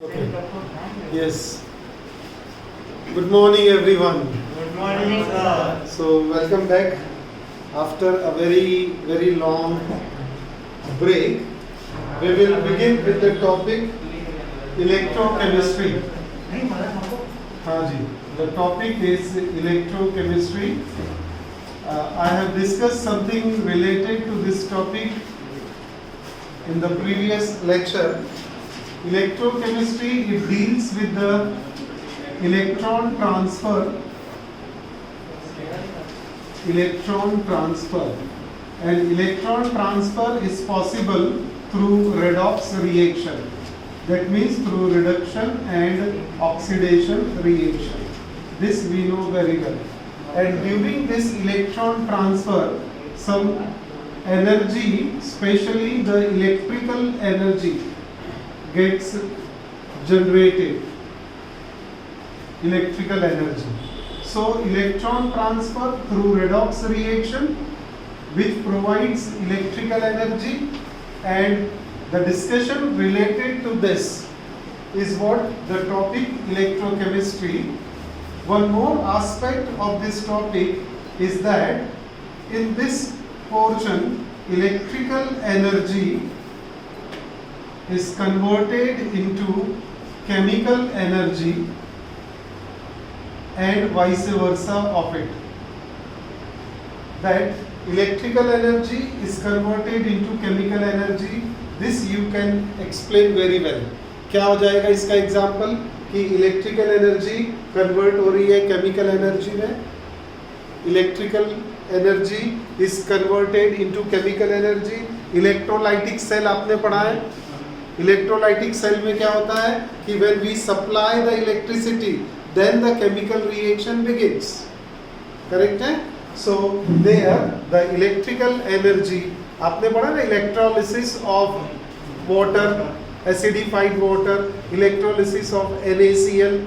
Okay. Yes. Good morning, everyone. Good morning, sir. So, welcome back after a very long break. We will begin with the topic electrochemistry. हाँ जी. The topic is electrochemistry. I have discussed something related to this topic in the previous lecture. Electrochemistry, it deals with the electron transfer, and electron transfer is possible through redox reaction. That means through reduction and oxidation reaction. This we know very well. And during this electron transfer, some energy, especially the electrical energy, gets generated. Electrical energy. So electron transfer through redox reaction, which provides electrical energy, and the discussion related to this is what the topic electrochemistry. One more aspect of this topic is that in this portion, electrical energy is converted into chemical energy and vice versa of it. That electrical energy is converted into chemical energy. This you can explain very well. क्या हो जाएगा इसका example कि electrical energy convert हो रही है chemical energy में. Electrical energy is converted into chemical energy. Electrolytic cell आपने पढ़ा है. इलेक्ट्रोलाइटिक सेल में क्या होता है कि when we supply the electricity, then the chemical reaction begins. Correct है? So there the electrical energy, आपने पढ़ा ना, electrolysis of water, acidified water, electrolysis of NaCl,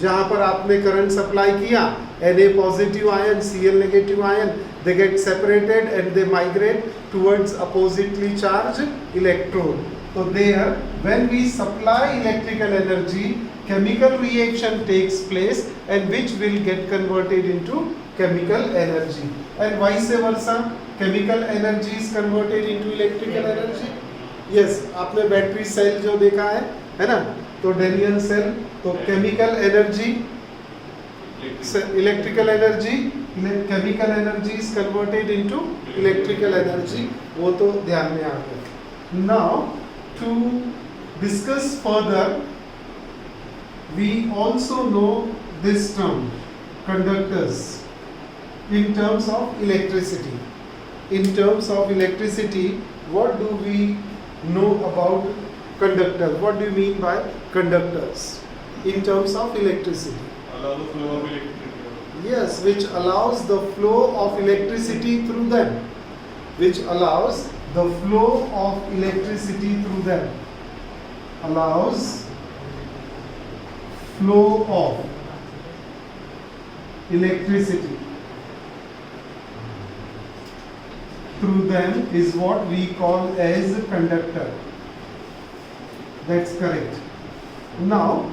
जहाँ पर आपने करंट सप्लाई किया, Na positive ion, Cl negative ion, they get separated and they migrate towards oppositely charged electrode. So there, when we supply electrical energy, chemical reaction takes place and which will get converted into chemical energy. And vice versa, chemical energy is converted into electrical energy. Yes, आपने battery cell जो देखा है ना? तो Daniel cell, तो chemical energy, electrical energy, chemical energy is converted into electrical energy. वो तो ध्यान में आ गया. Now, to discuss further, we also know this term, conductors, in terms of electricity. In terms of electricity, what do we know about conductors? What do you mean by conductors in terms of electricity? Allow the flow of electricity. Yes, which allows the flow of electricity through them. Which allows the flow of electricity through them. Allows flow of electricity through them is what we call as a conductor. That's correct. Now,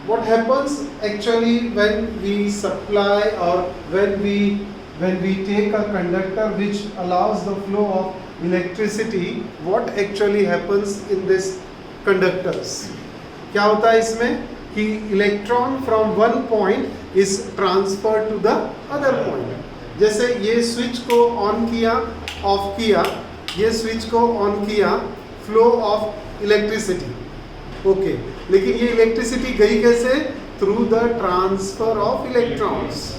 what happens actually when we supply or when we take a conductor which allows the flow of electricity, what actually happens in this conductors? क्या होता है इसमें कि electron from one point is transferred to the other point. जैसे ये switch को on किया, of किया, ये स्विच को ऑन किया, फ्लो ऑफ इलेक्ट्रिसिटी. ओके, लेकिन ये इलेक्ट्रिसिटी गई कैसे? Through the transfer of electrons.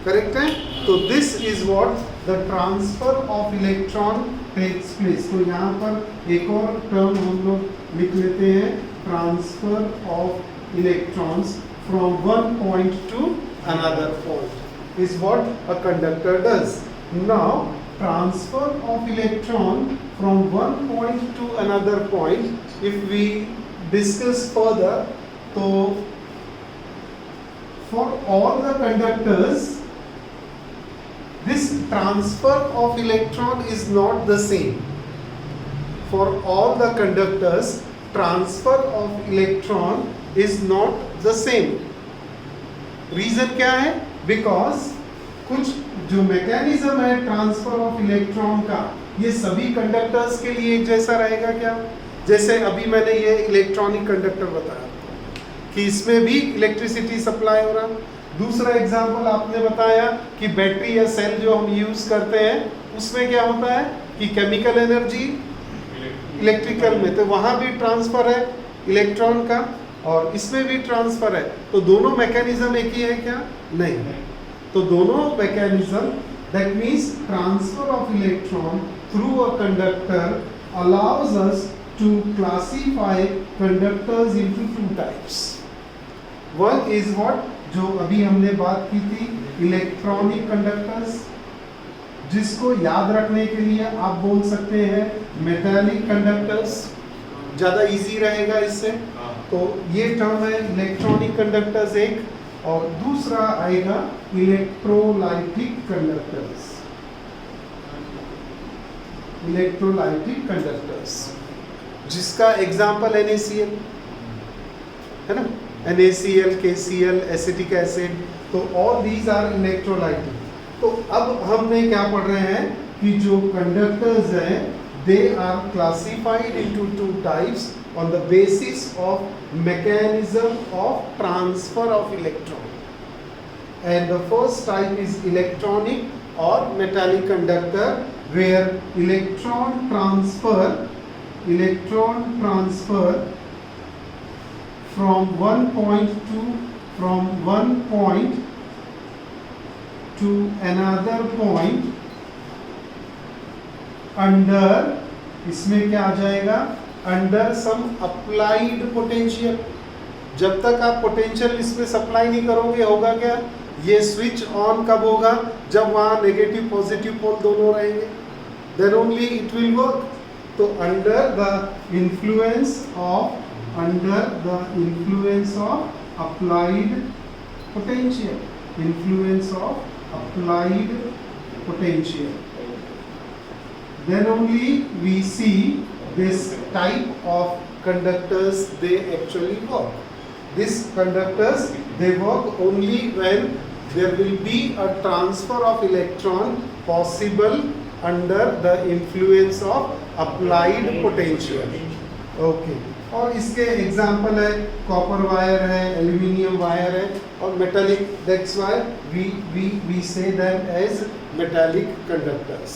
Correct है? तो this is what the transfer of electron takes place. तो यहाँ पर एक और टर्म हम लोग लिख लेते हैं, transfer of electrons from one point two another point is what a conductor does. Now, transfer of electron from one point to another point, if we discuss further, so for all the conductors, this transfer of electron is not the same. For all the conductors, transfer of electron is not the same. Reason क्या है? Because कुछ जो mechanism है transfer of electron का, ये सभी conductors के लिए एक जैसा रहेगा क्या? जैसे अभी मैंने ये इलेक्ट्रॉनिक कंडक्टर बताया कि इसमें भी इलेक्ट्रिसिटी सप्लाई हो रहा। दूसरा एग्जांपल आपने बताया कि बैटरी या सेल जो हम यूज करते हैं उसमें क्या होता है कि केमिकल एनर्जी इलेक्ट्रिकल में, तो वहाँ भी ट्रांसफर है इलेक्ट्रॉन का और इसमें भी ट्रांसफर है। तो दोनों मैकेनिज्म एक ही है क्या? नहीं। तो दोनों mechanism, that means transfer of electron through a conductor allows us to classify conductors into two types. One is what, जो अभी हमने बात की थी, इलेक्ट्रॉनिक कंडक्टर्स, जिसको याद रखने के लिए आप बोल सकते हैं मेटालिक कंडक्टर्स, ज़्यादा इजी रहेगा इससे। तो ये टर्म है इलेक्ट्रॉनिक कंडक्टर्स एक, और दूसरा आएगा इलेक्ट्रोलाइटिक कंडक्टर्स। इलेक्ट्रोलाइटिक कंडक्टर्स जिसका एग्जाम्पल NaCl है ना, NaCl, KCl, एसिटिक एसिड, तो ऑल दीज आर इलेक्ट्रोलाइटिक। तो अब हमने क्या पढ़ रहे हैं कि जो कंडक्टर्स हैं they are classified into two types on the basis of mechanism of transfer of electron, and the first type is electronic और metallic conductor, where electron transfer from one point to another point under, इसमें क्या आ जाएगा, under some applied potential। जब तक आप potential इसमें supply नहीं करोगे होगा क्या? ये स्विच ऑन कब होगा? जब वहाँ नेगेटिव पॉजिटिव पोल दोनों रहेंगे, then only it will work. तो under the influence of applied potential, then only we see this type of conductors they actually work. These conductors, they work only when there will be a transfer of electron possible under the influence of applied potential. Okay. और इसके example है copper wire है, aluminium wire है और metallic, that's why we say them as metallic conductors.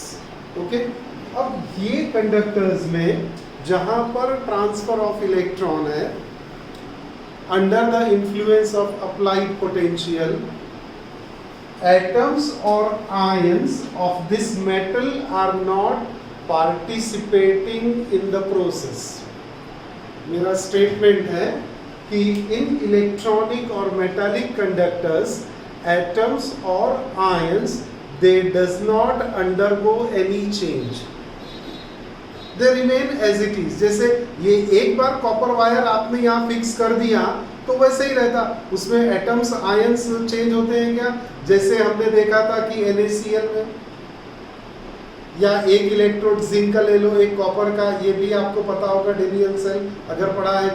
Okay. अब ये conductors में जहाँ पर ट्रांसफर ऑफ इलेक्ट्रॉन है under the influence of applied potential, atoms or ions of this metal are not participating in the process. मेरा statement है कि इन electronic और metallic conductors atoms or ions, they does not undergo any change. They remain as it is. जैसे ये एक बार copper wire आपने यहाँ fix कर दिया तो वैसे ही रहता, उसमें एटम्स आयंस चेंज होते हैं क्या? जैसे हमने देखा था कि NaCl में, या एक इलेक्ट्रोड जिंक का ले लो, एक कॉपर का, ये भी आपको पता होगा डेनियल सेल अगर पढ़ा है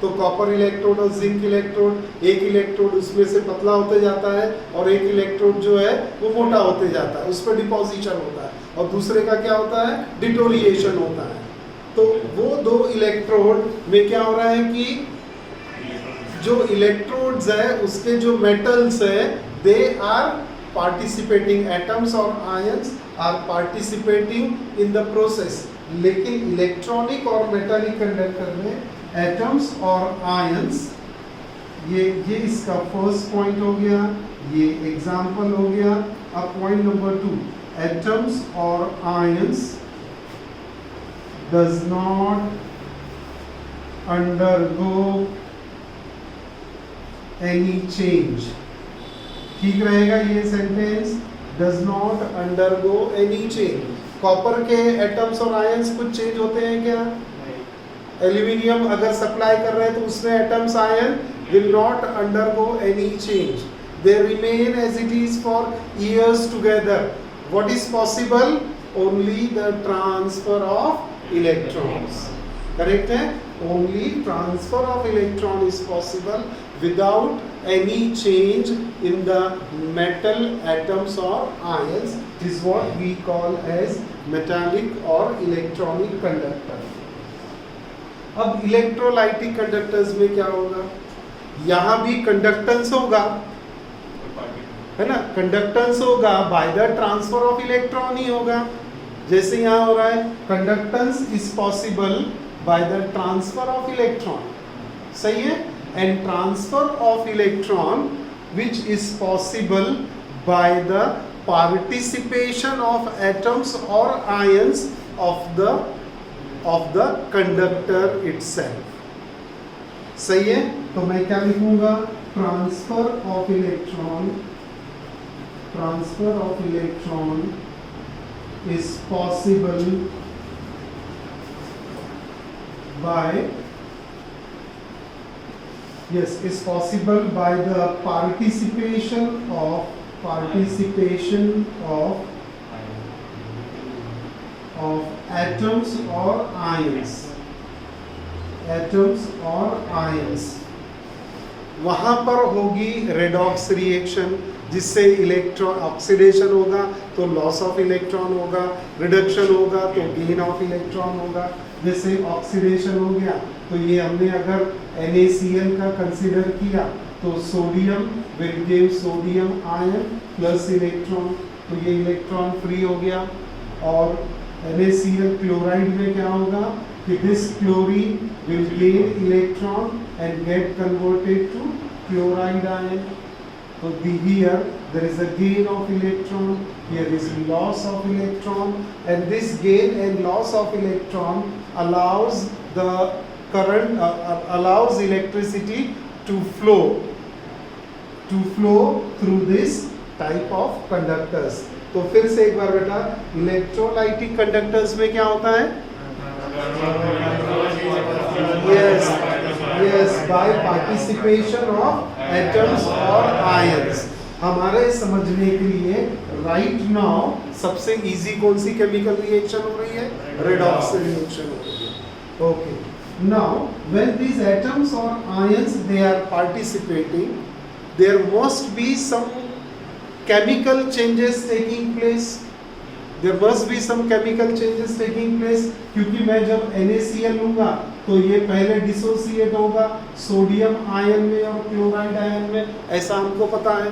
तो कॉपर इलेक्ट्रोड और जिंक इलेक्ट्रोड, एक इलेक्ट्रोड उसमें से पतला होते जाता है और एक इलेक्ट्रोड जो है वो मोटा होते जाता है, उस पर डिपोजिशन होता है, और दूसरे का क्या होता है? डिटोरिएशन होता है। तो वो दो इलेक्ट्रोड में क्या हो रहा है कि जो इलेक्ट्रोड्स है उसके जो मेटल्स है दे आर पार्टिसिपेटिंग, एटम्स और ions are participating in the process. लेकिन इलेक्ट्रॉनिक और मेटालिक कंडक्टर में एटम्स और आयंस, ये इसका फर्स्ट पॉइंट हो गया, ये एग्जाम्पल हो गया। अब पॉइंट नंबर 2, एटम्स और ions does not undergo any change। ठीक रहेगा ये sentence, does not undergo any change। Copper के एटम्स और आयंस कुछ चेंज होते हैं क्या? एल्यूमिनियम अगर सप्लाई कर रहे हैं तो उसमें atoms ion will not undergo any change, they remain as it is for years together। what is possible? only the transfer of electrons। Correct है? only transfer of electron is possible without any change in the metal atoms or ions, is what we call as metallic or electronic conductor. अब electrolytic conductors में क्या होगा, यहाँ भी conductance होगा, है ना, कंडक्टेंस होगा by the transfer of electron ही होगा, जैसे यहाँ हो रहा है conductance is possible by the transfer of electron, सही है, and transfer of electron which is possible by the participation of atoms और ions of the conductor itself, सही है। तो मैं क्या लिखूंगा, transfer of electron is possible by the participation of atoms or ions, वहां पर होगी रेडॉक्स रिएक्शन, जिससे इलेक्ट्रॉन ऑक्सीडेशन होगा तो लॉस ऑफ इलेक्ट्रॉन होगा, रिडक्शन होगा तो गेन ऑफ इलेक्ट्रॉन होगा। जैसे ऑक्सीडेशन हो गया तो ये हमने अगर NaCl का कंसीडर किया तो sodium will give sodium ion plus electron, तो ये इलेक्ट्रॉन फ्री हो गया। और NaCl क्लोराइड में क्या होगा कि this chlorine will gain electron and get converted to chloride ion. So here there is a gain of electron, here is loss of electron, and this gain and loss of electron allows the current allows electricity to flow through this type of conductors. तो फिर से एक बार बेटा, electrolytic conductors में क्या होता है, yes by participation of atoms or ions। हमारे समझने के लिए राइट नाउ सबसे इजी कौन सी केमिकल रिएक्शन हो रही है, रेडॉक्स रिएक्शन हो रही है। Okay, now when these atoms or ions they are participating, there must be some chemical changes taking place, क्योंकि मैं जब NaCl लूंगा तो ये पहले डिसोसिएट होगा सोडियम आयन में और क्लोराइड आयन में, ऐसा हमको पता है।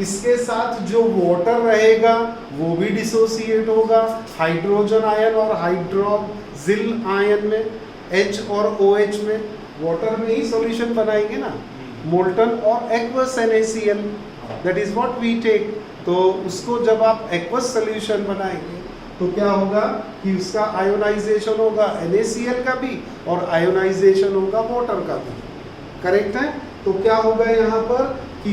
इसके साथ जो वाटर रहेगा वो भी डिसोसिएट होगा हाइड्रोजन आयन और हाइड्रोक्सिल आयन में, H और OH में, वाटर में ही सॉल्यूशन बनाएंगे ना, मोल्टन और aqueous NaCl, that is what we take. तो उसको जब आप एक्वस सॉल्यूशन बनाएंगे तो क्या होगा कि उसका आयोनाइजेशन होगा NaCl का भी और आयोनाइजेशन होगा वाटर का भी, करेक्ट है। तो क्या होगा यहाँ पर कि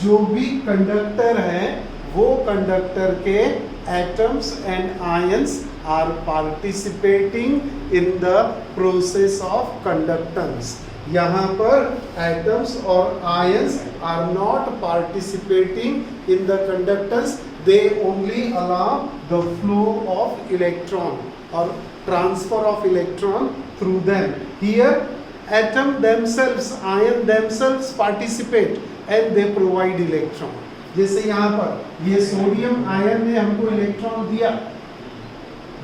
जो भी कंडक्टर है वो कंडक्टर के atoms and ions are participating in the process of conductance. यहाँ पर एटम्स और ions are not participating in the conductance, they only allow the flow of electron or transfer of electron through them. Here atom themselves, ion themselves participate and they provide electron. जैसे यहाँ पर ये sodium ion ने हमको electron दिया,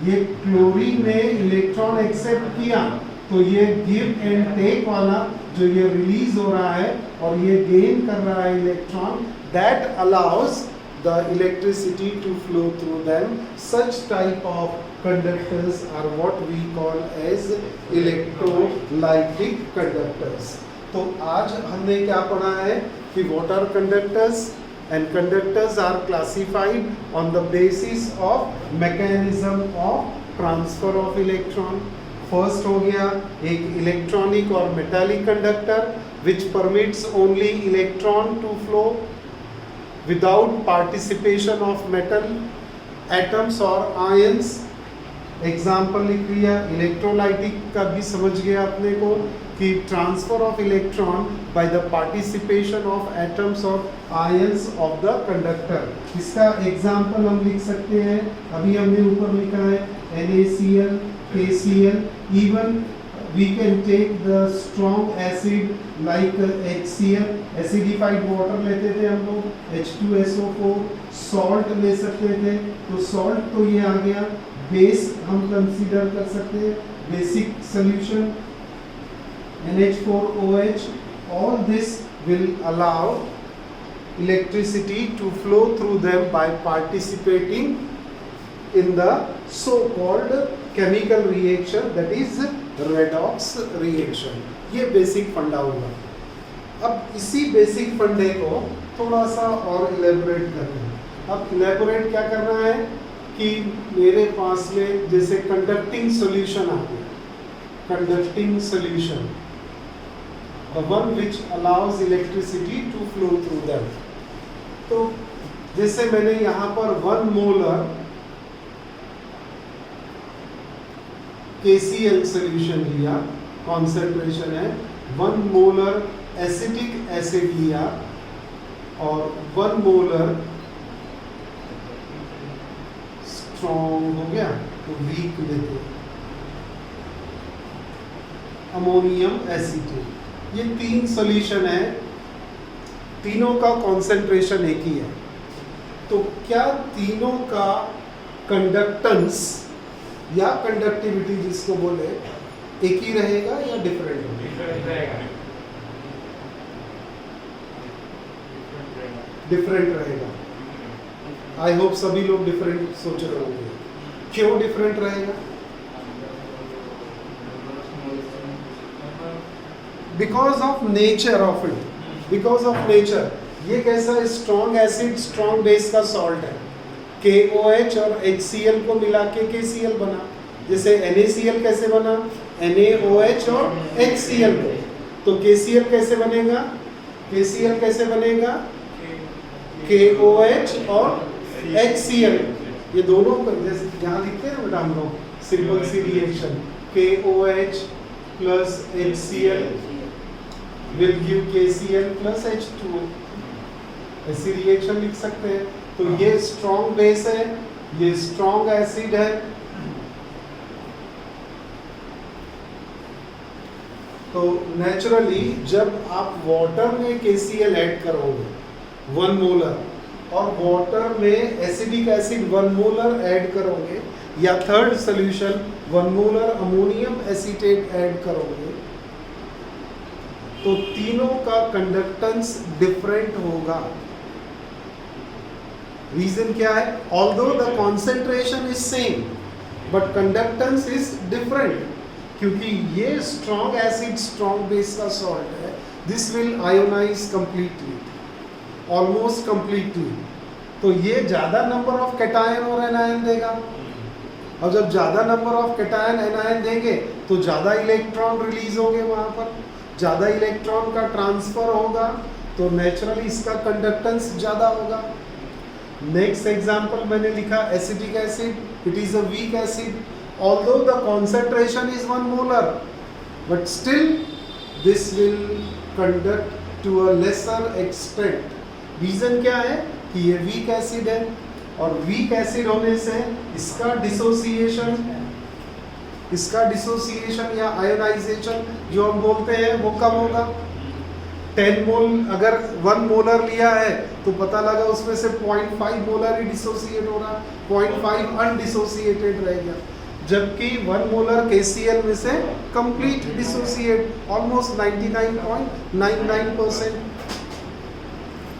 ये chlorine ने electron accept किया, तो ये गिव एंड टेक वाला जो ये रिलीज हो रहा है और ये गेन कर रहा है electron, that allows the electricity to flow through them. Such type of conductors are what we call as electrolytic conductors. तो आज हमने क्या पढ़ा है कि water conductors and conductors are classified on the basis of mechanism of transfer of electron. First हो गया एक electronic और metallic conductor which permits only electron to flow without participation of metal atoms or ions। Example लिख लिया, electrolytic का भी समझ गया अपने को कि transfer of electron by the participation of atoms और आयंस ऑफ द कंडक्टर। इसका एग्जाम्पल हम लिख सकते हैं, अभी हमने ऊपर लिखा है NaCl KCl. Even we can take the strong acid like HCl, acidified water लेते थे हम लोग, H2SO4, salt ले सकते थे, तो salt तो ये आ गया, base हम consider कर सकते हैं, basic solution NH4OH. All this will allow electricity to flow through them by participating in the so-called chemical reaction, that is redox reaction. ये बेसिक फंडा हुआ. अब इसी बेसिक फंडे को थोड़ा सा और इलेबोरेट करना है. अब इलेबोरेट क्या करना है कि मेरे पास में जैसे कंडक्टिंग सॉल्यूशन आ गया, conducting solution, the one which allows electricity to flow through them. तो जैसे मैंने यहाँ पर 1 मोलर KCl सॉल्यूशन लिया, कॉन्सेंट्रेशन है 1 मोलर एसिटिक एसिड लिया और 1 मोलर स्ट्रॉन्ग हो गया तो वीक लेते अमोनियम एसीटेट. ये 3 सॉल्यूशन है, तीनों का कॉन्सेंट्रेशन एक ही है. तो क्या तीनों का कंडक्टेंस या कंडक्टिविटी जिसको बोले एक ही रहेगा या डिफरेंट होगा? डिफरेंट रहेगा. आई होप सभी लोग डिफरेंट सोच रहे होंगे. क्यों डिफरेंट रहेगा? Because of nature of it. Because of nature. ये कैसा स्ट्रॉन्ग एसिड स्ट्रॉन्ग बेस का सॉल्ट है. KOH और HCl को मिला के KCl बना. जैसे NaCl कैसे बना? NaOH और HCl को. तो KCl कैसे बनेगा? KCl कैसे बनेगा? KOH और HCl. ये दोनों को जैसे यहाँ लिखते हैं बेटा हम लोग, simple C reaction KOH plus HCl will give KCl plus H2O. ऐसी रिएक्शन लिख सकते हैं. तो ये स्ट्रॉन्ग बेस है, ये स्ट्रॉन्ग एसिड है. तो नेचुरली जब आप वाटर में KCl ऐड करोगे 1 मोलर और वाटर में एसिडिक एसिड 1 मोलर ऐड करोगे या third solution 1 molar ammonium acetate add करोगे तो तीनों का कंडक्टेंस डिफरेंट होगा. रीजन क्या है? Although the concentration is same but conductance is different. क्योंकि ये स्ट्रॉन्ग एसिड स्ट्रॉन्ग बेस का सॉल्ट है. This will ionize completely, almost completely. तो ये ज्यादा नंबर ऑफ कैटायन और एनायन देगा. और जब ज्यादा नंबर ऑफ कैटायन एनायन देंगे तो ज्यादा इलेक्ट्रॉन रिलीज होंगे, वहां पर ज्यादा इलेक्ट्रॉन का ट्रांसफर होगा. तो नेचुरली इसका कंडक्टेंस ज्यादा होगा. नेक्स्ट एग्जांपल मैंने लिखा acetic acid. It is a weak acid. Although the concentration is 1 molar but still this will conduct to a lesser extent. Reason क्या है? कि ये वीक एसिड है और वीक एसिड होने से इसका डिसोसिएशन या आयोनाइजेशन जो हम बोलते हैं वो कम होगा. 10 मोल अगर 1 मोलर लिया है तो पता लगा उसमें से 0.5 मोलर ही डिसोसिएट हो रहा, 0.5 अनडिसोसिएटेड रहेगा. जबकि 1 मोलर KCl में से complete dissociate, almost 99.99%.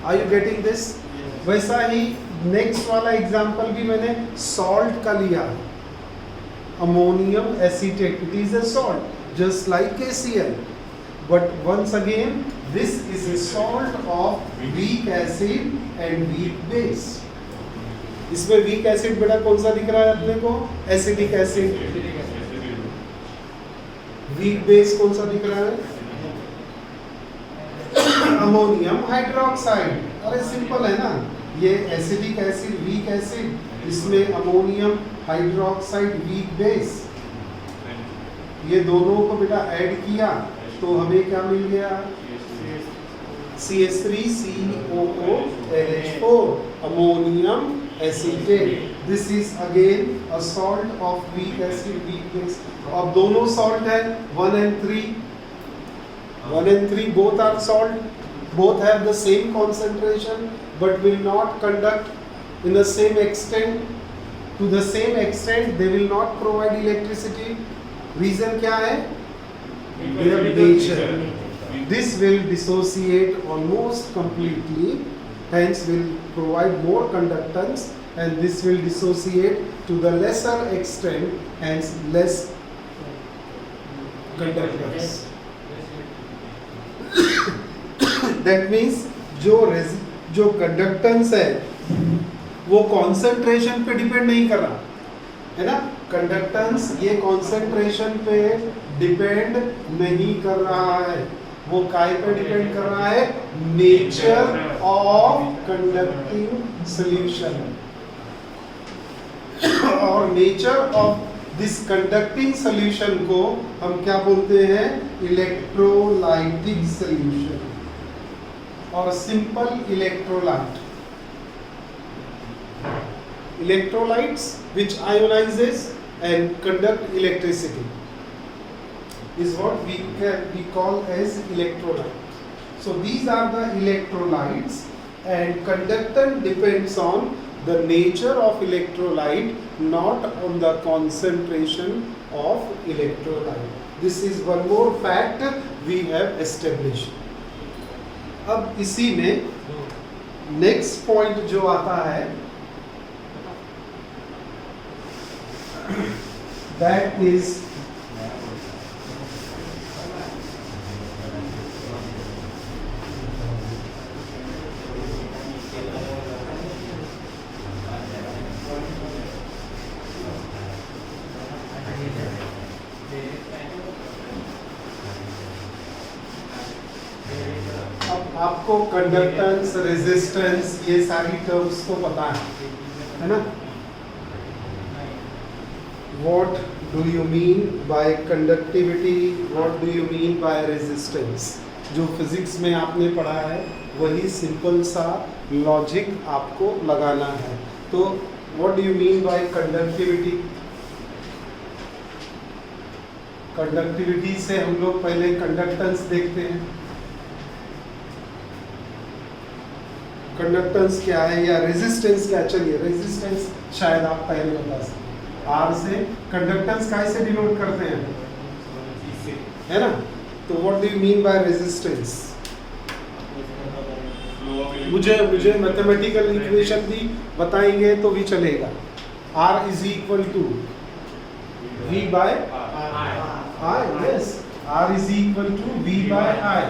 Are you getting this? वैसा ही नेक्स्ट वाला एग्जांपल भी मैंने सॉल्ट का लिया. Ammonium acetate, it is a salt just like KCl. But once again, this is a salt of weak acid and weak base. इसमें weak acid बेटा कौन सा दिख रहा है अपने को? Acidic acid. Weak base कौन सा दिख रहा है? Ammonium hydroxide. अरे सिंपल है ना, ये एसिडिक एसिड वीक एसिड, इसमें अमोनियम हाइड्रोक्साइड वीक बेस. ये दोनों को बेटा ऐड किया तो हमें क्या मिल गया? CH3COO NH4 ammonium acetate. This is again a salt of weak acid, weak base. अब दोनों salt है 1 and 3. 1 and 3 both are salt. Both have the same concentration, but will not conduct in the same extent. To the same extent, they will not provide electricity. Reason क्या है? Their nature. This will dissociate almost completely. Hence, will provide more conductance. And this will dissociate to the lesser extent, hence less conductance. That means जो conductance है वो concentration पे depend नहीं कर रहा है ना. कंडक्टेंस ये कॉन्सेंट्रेशन पे डिपेंड नहीं कर रहा है, वो काय पे डिपेंड कर रहा है? Nature of conducting solution. और nature of this conducting solution को हम क्या बोलते हैं? इलेक्ट्रोलाइटिक सॉल्यूशन और simple electrolyte. Electrolytes which ionizes and conduct electricity is what we call as electrolyte. So these are the electrolytes, and conductance depends on the nature of electrolyte, not on the concentration of electrolyte. This is one more fact we have established. अब इसी में next point जो आता है that is अब आपको conductance, resistance, ये सारी टर्म्स तो पता है ना. What do you mean by conductivity? What do you mean by resistance? जो फिजिक्स में आपने पढ़ा है वही सिंपल सा लॉजिक आपको लगाना है. तो what do you mean by conductivity? Conductivity से हम लोग पहले कंडक्टेंस देखते हैं. कंडक्टेंस क्या है या रेजिस्टेंस क्या? चलिए रेजिस्टेंस शायद आप पहले बता सकते. आर से कंडक्टेंस कैसे डिनोट करते हैं, है ना. तो what do you mean by resistance? मुझे मैथमेटिकल इक्वेशन भी बताएंगे तो भी चलेगा. R is equal to V by I. Yes, R is equal to V by I.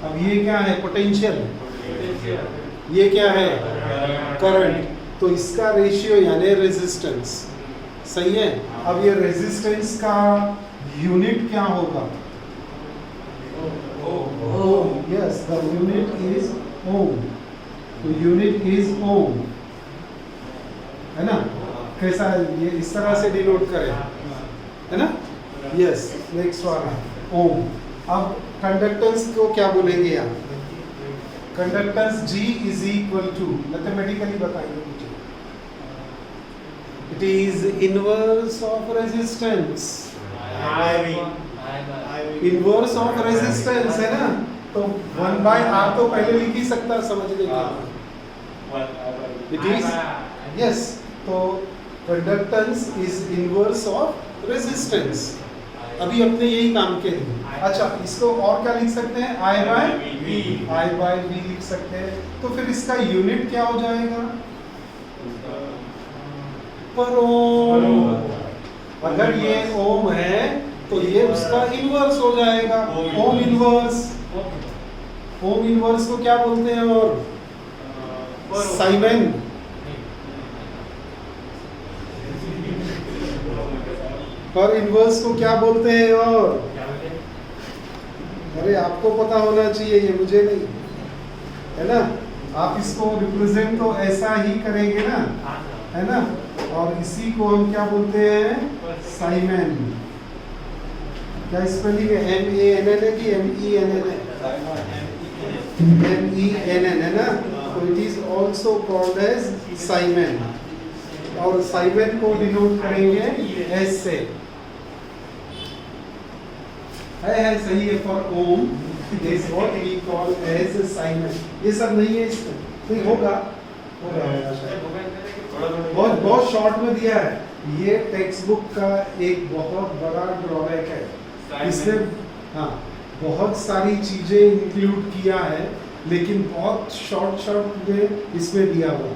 अब ये क्या है? पोटेंशियल. ये क्या है? करंट. तो इसका रेशियो यानी रेजिस्टेंस. सही है. अब ये रेजिस्टेंस का यूनिट क्या होगा? ओम. यस, द यूनिट इज ओम. तो यूनिट इज ओम, है ना. कैसा है ये? इस तरह से डिनोट करें, है ना. यस, नेक्स्ट वाला ओम. अब कंडक्टेंस को क्या बोलेंगे आप? Conductance G is equal to, mathematically बताइए मुझे. It is inverse of resistance. Inverse of resistance है ना. तो 1 by R तो पहले लिख ही सकता, समझने के लिए. It is, yes. तो conductance is inverse of resistance. अभी अपने यही काम के लिए. अच्छा, इसको और क्या लिख सकते हैं? I by V लिख सकते हैं. तो फिर इसका यूनिट क्या हो जाएगा? पर ओम. अगर ये ओम है तो ये उसका इनवर्स हो जाएगा. Ohm inverse. ओम इनवर्स को क्या बोलते हैं? और साइमन. पर इनवर्स को क्या बोलते हैं? और अरे आपको पता होना चाहिए, ये मुझे नहीं, है ना. आप इसको रिप्रेजेंट तो ऐसा ही करेंगे ना, है ना. और इसी को हम क्या बोलते हैं? साइमन. क्या स्पेलिंग है? MANN है कि MENN है? MENN है ना. तो it is also called as siemens. और साइमन को डिनोट करेंगे एस से। है सही है। For ohm is what we call as siemens. ये सब नहीं है इसमें, नहीं होगा बहुत शॉर्ट में दिया है। ये टेक्स्ट बुक का एक बहुत बड़ा ड्रॉबैक है। इसमें हाँ बहुत सारी चीजें इंक्लूड किया है, लेकिन बहुत शॉर्ट में इसमें दिया हुआ।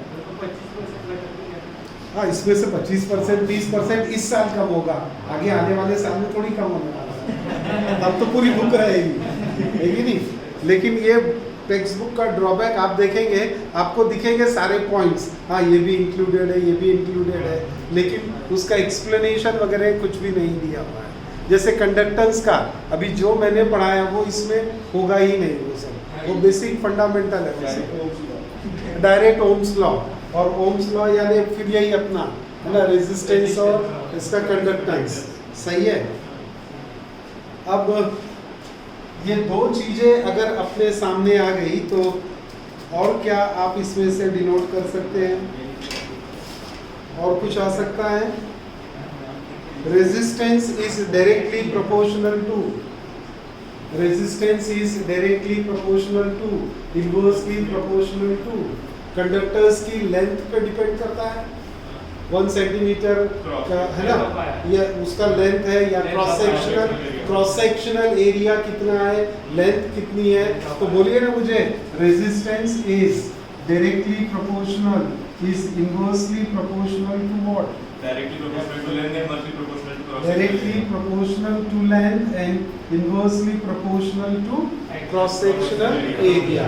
हाँ, इसमें से 25% 30% इस साल कम होगा, आगे आने वाले साल में थोड़ी कम होने वाला है। तब तो पूरी बुक रहेगी, है कि नहीं? लेकिन ये टेक्स्ट बुक का ड्रॉबैक आप देखेंगे, आपको दिखेंगे सारे पॉइंट्स, हाँ ये भी इंक्लूडेड है, ये भी इंक्लूडेड है, लेकिन उसका एक्सप्लेनेशन वगैरह कुछ भी नहीं दिया हुआ है। जैसे कंडक्टेंस का अभी जो मैंने पढ़ाया वो इसमें होगा ही नहीं, वो सब वो बेसिक फंडामेंटल है, डायरेक्ट ओम्स लॉ। और ओम्स लॉ यानी फिर यही अपना है ना, रेजिस्टेंस और इसका कंडक्टेंस। सही है। अब ये दो चीजें अगर अपने सामने आ गई तो और क्या आप इसमें से डिनोट कर सकते हैं? और कुछ आ सकता है? Resistance is directly proportional to, resistance is directly proportional to, inversely proportional to. Conductors की लेंथ पे डिपेंड करता है, 1 सेंटीमीटर का है ना, या उसका लेंथ है, या क्रॉस सेक्शनल एरिया कितना है, लेंथ कितनी है। तो बोलिए ना मुझे, resistance is directly proportional, is inversely proportional to what? Directly proportional to length and inversely proportional to cross. Directly proportional to length and inversely proportional to cross sectional area.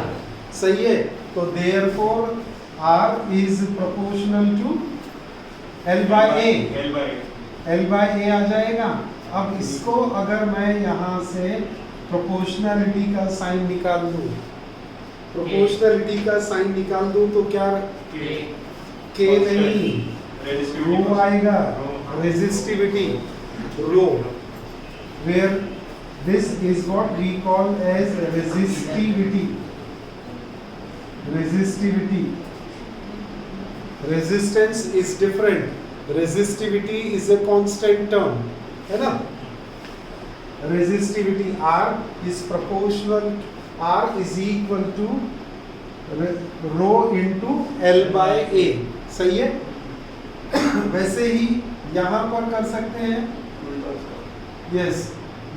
सही है। तो therefore R is proportional to L by A. L by A आ जाएगा। अब इसको अगर मैं यहाँ से प्रोपोर्शनलिटी का साइन निकाल दूँ, प्रोपोर्शनलिटी का साइन निकाल दूँ तो क्या K नहीं, रो आएगा, resistivity rho, where this is what we call as resistivity. Resistance is different, resistivity is a constant term, है ना? Resistivity R is proportional, R is equal to rho into L by A. सही है। वैसे ही यहाँ पर कर सकते हैं। यस,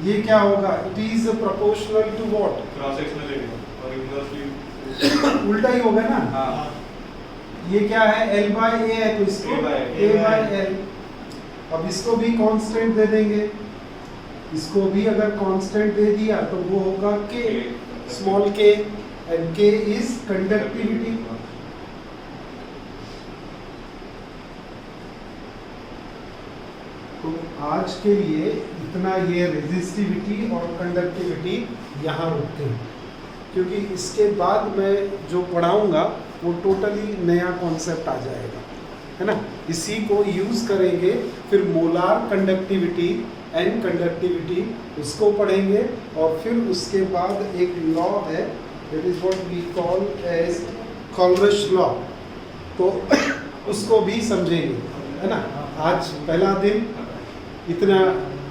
ये क्या होगा? It is proportional to what? Cross sectional area और इनवर्सली उल्टा ही होगा ना। हाँ, ये क्या है? L by A है, तो इसको A by L। अब इसको भी कांस्टेंट दे देंगे, इसको भी अगर कांस्टेंट दे दिया तो वो होगा K, small k, and K is conductivity. तो आज के लिए इतना, ये रेजिस्टिविटी और कंडक्टिविटी यहाँ रुकते हैं, क्योंकि इसके बाद मैं जो पढ़ाऊँगा वो टोटली नया कॉन्सेप्ट आ जाएगा, है ना। इसी को यूज़ करेंगे, फिर मोलार कंडक्टिविटी एंड कंडक्टिविटी उसको पढ़ेंगे, और फिर उसके बाद एक लॉ है, that is what we call as Kohlrausch law, तो उसको भी समझेंगे, है ना। आज पहला दिन इतना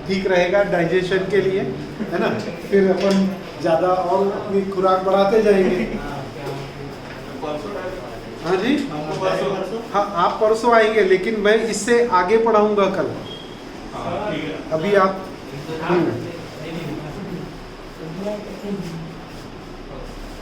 ठीक रहेगा डाइजेशन के लिए, है ना। फिर अपन ज़्यादा और अपनी खुराक बढ़ाते जाएंगे। हाँ जी, हाँ आप परसों आएंगे, लेकिन मैं इससे आगे पढ़ाऊंगा कल। अभी आप